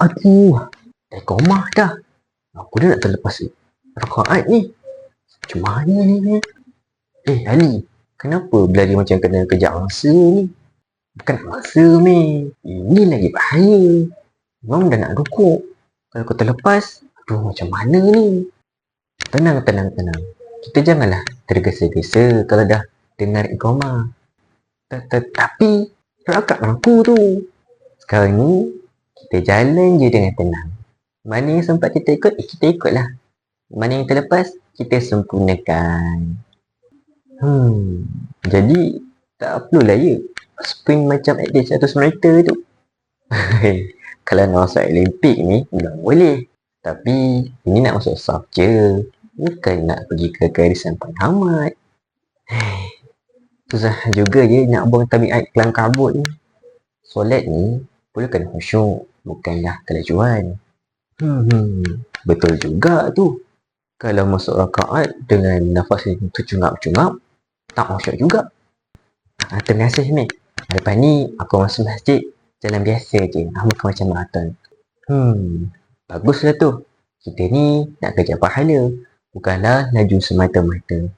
Aduh, dah komah dah. Aku dah nak terlepas rakaat ni. Macam mana ni? Ali, kenapa berlari macam kena kejar mangsa ni? Bukan mangsa ni. Ini lagi bahaya. Imam dah nak rukuk. Kalau kau terlepas, aduh macam mana ni? Tenang. Kita janganlah tergesa-gesa kalau dah dengar iqamah. Tapi rakaat aku tu. Sekarang ni kita jalan je dengan tenang. Mana yang sempat kita ikut, kita ikutlah. Mana yang terlepas, kita sempurnakan. Jadi tak perlulah sprint macam atlet 100 meter tu. Kalau nak masuk Olimpik ni, memang boleh. Tapi ini nak masuk saf je. Bukan nak pergi ke garisan penyelamat. Susah juga nak buang tabiat kelam kabut ni. Solat ni perlukan khusyuk, bukanlah kelajuan. Betul juga tu. Kalau masuk rakaat dengan nafas yang tercungap-cungap, tak khusyuk juga. Terima kasih ni. Lepas ni aku masuk masjid jalan biasa je, bukan macam maraton. Baguslah tu. Kita ni nak kejar pahala, bukanlah laju semata-mata.